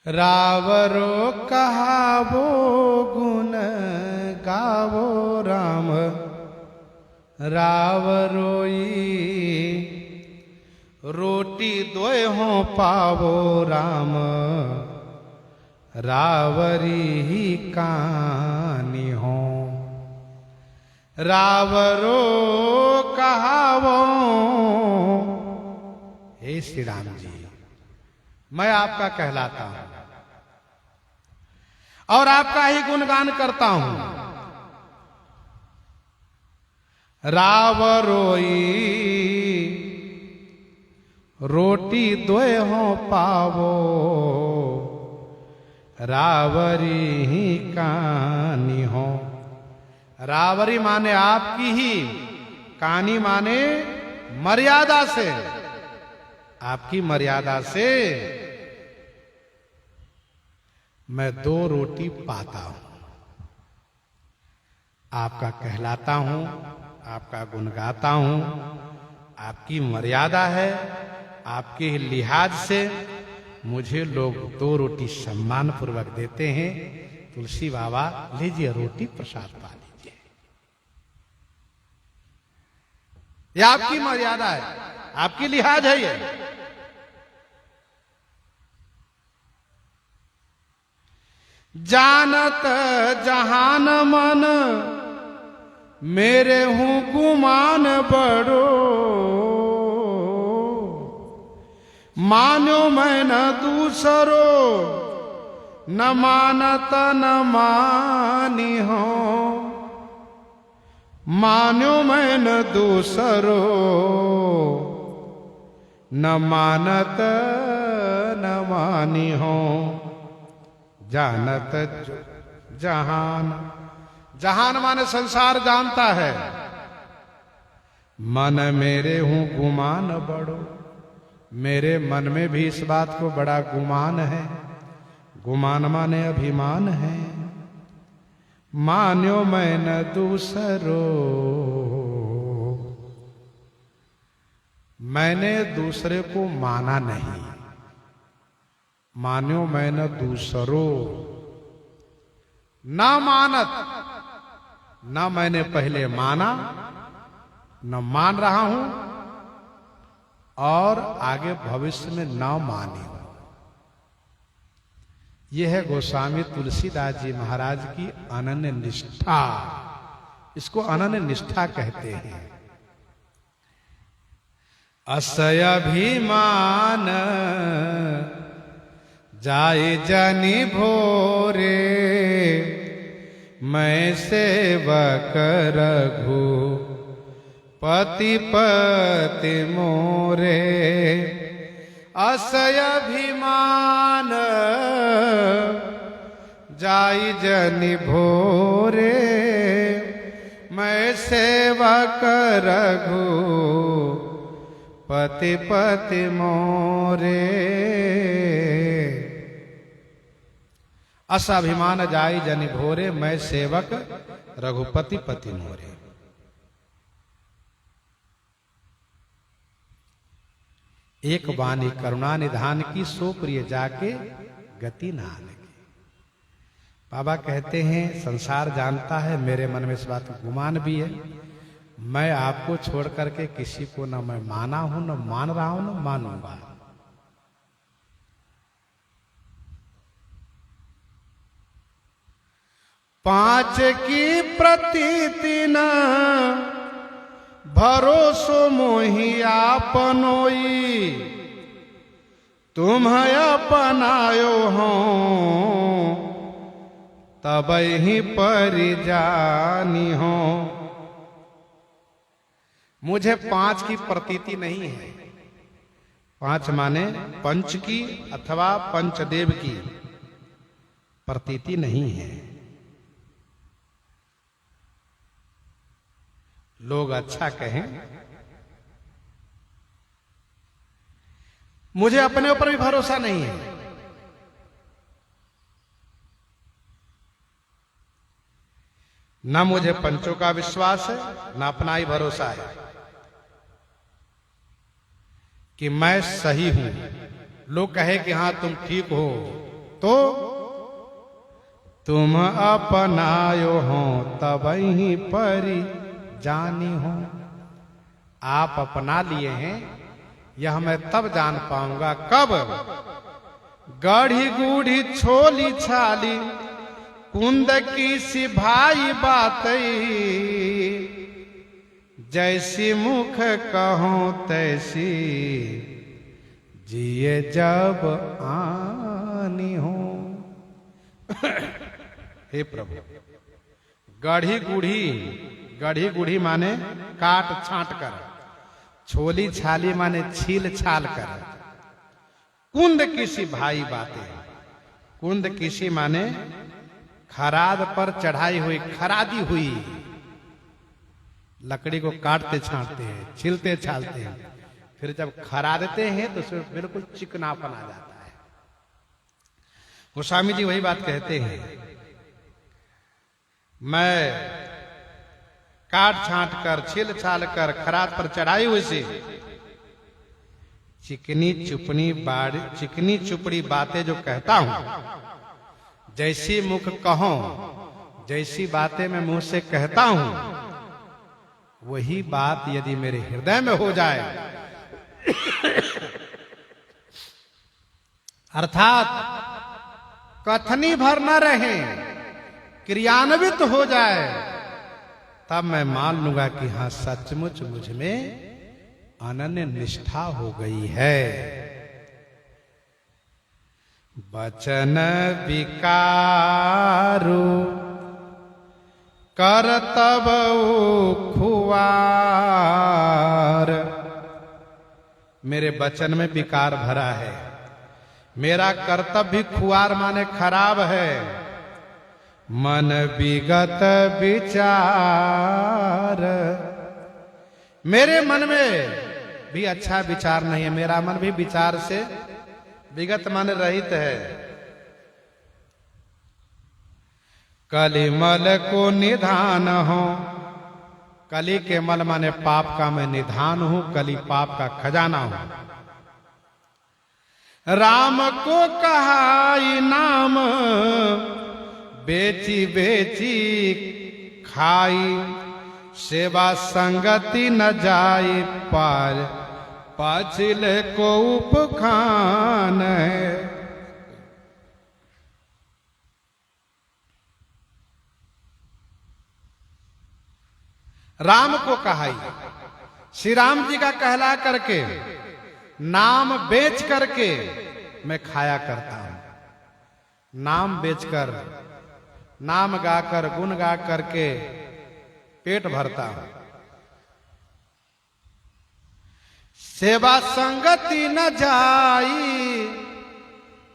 रावरो कहावो गुण गावो राम, रावरोई रोटी दोय हो पावो राम, रावरी ही कानी हो। रावरो कहावो। हे श्री राम जी, मैं आपका कहलाता हूं और आपका ही गुणगान करता हूं। रावरोई रोटी दोय हो पावो, रावरी ही कानी हो। रावरी माने आपकी ही, कानी माने मर्यादा से, आपकी मर्यादा से मैं 2 रोटी पाता हूं। आपका कहलाता हूं, आपका गुण गाता हूं, आपकी मर्यादा है, आपके लिहाज से मुझे लोग 2 रोटी सम्मान पूर्वक देते हैं। तुलसी बाबा लीजिए रोटी प्रसाद पा लीजिए। यह आपकी मर्यादा है, आपकी लिहाज है ये। जानत जहान मन मेरे हूं गुमान बड़ो, मानो मैं न दूसरो न मानत न मानी हो। मानो मैं न दूसरो न मानत न मानी हो। जानत जहान, जहान माने संसार जानता है। मन मेरे हूं गुमान बड़ो, मेरे मन में भी इस बात को बड़ा गुमान है। गुमान माने अभिमान है। मान्यो मैं न दूसरो, मैंने दूसरे को माना नहीं। मान्यो मैं न दूसरो, न मानत, न मैंने पहले माना न मान रहा हूं और आगे भविष्य में न मानी हूं। यह है गोस्वामी तुलसीदास जी महाराज की अनन्य निष्ठा। इसको अनन्य निष्ठा कहते हैं। असय अभिमान जाए जनि भोरे, मैं सेवक रघु पति पति मोरे। असय अभिमान जाई जनि भोरे, मैं सेवक रघु पति पति मोरे। अस अभिमान जाई जनि भोरे, मैं सेवक रघुपति पति मोरे। एक वाणी करुणा निधान की, सो प्रिय जाके गति नान की। बाबा कहते हैं संसार जानता है, मेरे मन में इस बात का गुमान भी है। मैं आपको छोड़ करके किसी को न मैं माना हूं, न मान रहा हूं, न मानूंगा। पांच की प्रतीति न भरोसो मोहि आपनोई, तुम अपनायो हो तब ही परिजानी हो। मुझे 5 की प्रतीति नहीं है। 5 माने पंच की अथवा पंचदेव की प्रतीति नहीं है। लोग अच्छा कहें, मुझे अपने ऊपर भी भरोसा नहीं है। न मुझे पंचों का विश्वास है, न अपना ही भरोसा है कि मैं सही हूं। लोग कहे कि हां तुम ठीक हो, तो तुम अपनायो हो तबही परी जानी हो। आप अपना लिए हैं, यह मैं तब जान पाऊंगा कब। गढ़ी गूढ़ी छोली छाली कुंद की सी भाई बात, जैसी मुख कहो तैसी जिए जब आनी हो। हे प्रभु, गढ़ी गूढ़ी माने काट छांट कर, छोली छाली माने छील छाल कर, कुंद किसी भाई बातें। कुंद किसी माने खराद पर चढ़ाई हुई, खरादी हुई लकड़ी को काटते छांटते हैं, छीलते छालते हैं, फिर जब खरादते हैं तो उसमें बिल्कुल चिकनापन आ जाता है। गोस्वामी जी वही बात कहते हैं, मैं काट छांट कर, छील छाल कर, खराद पर चढ़ाई हुई सी चिकनी चुपड़ी बातें जो कहता हूं, जैसी मुख कहो, जैसी बातें मैं मुंह से कहता हूं, वही बात यदि मेरे हृदय में हो जाए, अर्थात कथनी भर न रहे, क्रियान्वित हो जाए, तब मैं मान लूंगा कि हां सचमुच मुझ में अनन्य निष्ठा हो गई है। वचन विकारो करतब खुआर, मेरे वचन में विकार भरा है, मेरा कर्तव्य भी खुआर माने खराब है। मन विगत विचार, मेरे मन में भी अच्छा विचार नहीं है, मेरा मन भी विचार से विगत माने रहित है। कलिमल को निधान हो, कली के मल माने पाप का मैं निधान हूं, कली पाप का खजाना हूं। राम को कहाई नाम बेची बेची खाई, सेवा संगति न जाई पार, पाछिले को उपखान है। राम को कहाई, श्री राम जी का कहला करके, नाम बेच करके मैं खाया करता हूं। नाम बेचकर, नाम गाकर, गुण गा करके पेट भरता हूं। सेवा संगति न जाई,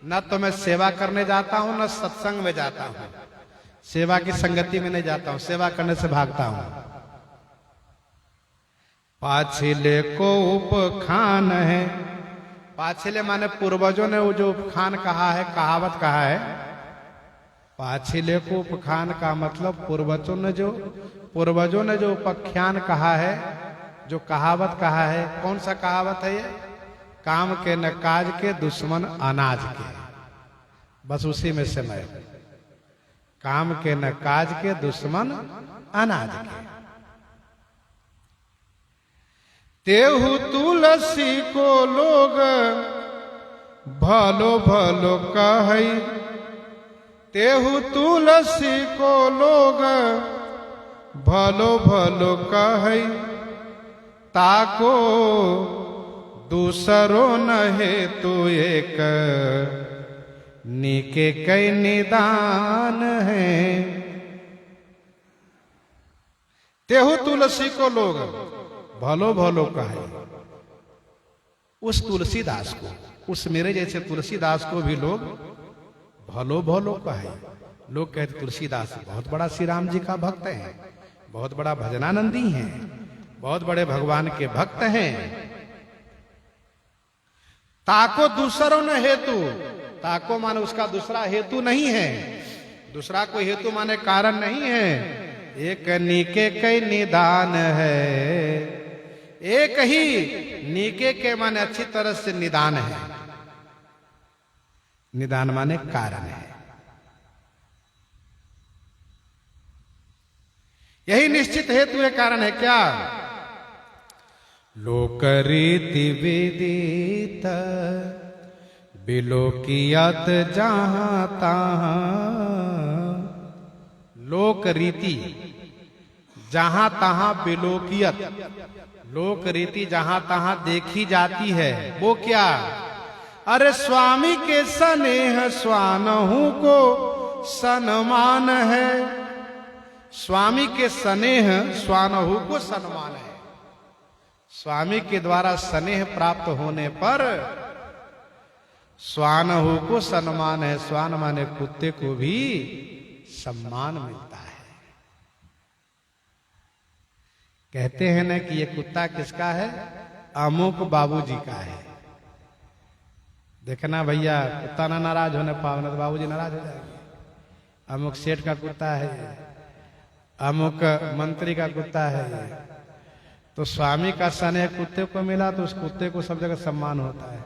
न तो मैं सेवा करने जाता हूं, न सत्संग में जाता हूं। सेवा की संगति में नहीं जाता हूं, सेवा करने से भागता हूं। पाछिले को उपखान है, पाछिले माने पूर्वजों ने वो जो उपखान कहा है, कहावत कहा है। पाछिले को उपखान का मतलब पूर्वजों ने जो उपख्यान कहा है, जो कहावत कहा है। कौन सा कहावत है ये? काम के न काज के, दुश्मन अनाज के। बस उसी में से मैं, काम के न काज के, दुश्मन अनाज के। तेहु तुलसी को लोग भलो भलो कहई, तेहु तुलसी को लोग भलो भलो कहई, ताको दूसरो न हेतु एक, नीके कई निदान है। तेहु तुलसी को लोग भलो भलो कहे, उस तुलसीदास को, उस मेरे जैसे तुलसीदास को भी लोग भलो भलो कहे। लोग कहते तुलसीदास बहुत बड़ा श्री राम जी का भक्त है, बहुत बड़ा भजनानंदी है, बहुत बड़े भगवान के भक्त हैं। ताको दूसरों न हेतु, ताको माने उसका दूसरा हेतु नहीं है, दूसरा कोई हेतु माने कारण नहीं है। एक नीके के निदान है, एक ही नीके के माने अच्छी तरह से निदान है। निदान माने कारण है। यही निश्चित हेतु है, कारण है क्या? लोक रीति विदित बिलोकियत जहां तहां। लोक रीति जहां तहां बिलोकियत, लोक रीति जहां तहां देखी जाती है, वो क्या? अरे स्वामी के स्नेह स्वानहु को सन्मान है। स्वामी के स्नेह स्वानहु को सम्मान है। स्वामी के द्वारा स्नेह प्राप्त होने पर स्वानहु को सम्मान है। स्वान माने कुत्ते को भी सम्मान मिलता है। कहते हैं ना कि ये कुत्ता किसका है? अमुक बाबूजी का है। देखना भैया, कुत्ता ना नाराज होने पाओ, तो बाबूजी नाराज हो जाएंगे। अमुक सेठ का कुत्ता है ये, अमुक मंत्री का कुत्ता है ये। तो स्वामी का स्नेह कुत्ते को मिला तो उस कुत्ते को सब जगह सम्मान होता है।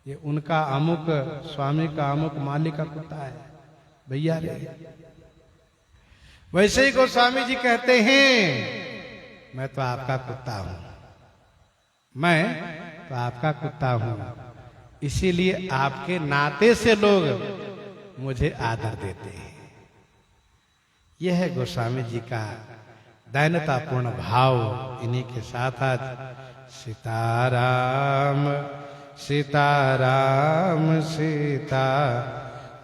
ये उनका अमुक, स्वामी का अमुक मालिक का कुत्ता है भैया रे। वैसे ही गोस्वामी जी कहते हैं, मैं तो आपका कुत्ता हूं, मैं तो आपका कुत्ता हूं, इसीलिए आपके नाते से लोग मुझे आदर देते हैं। यह है गोस्वामी जी का दैन्यतापूर्ण भाव। इन्हीं के साथ आज सीताराम सीताराम सीता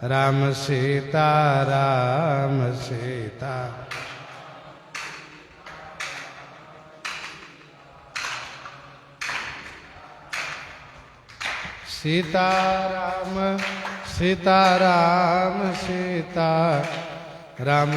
राम सीताराम सीता। सीताराम सीताराम सीता राम।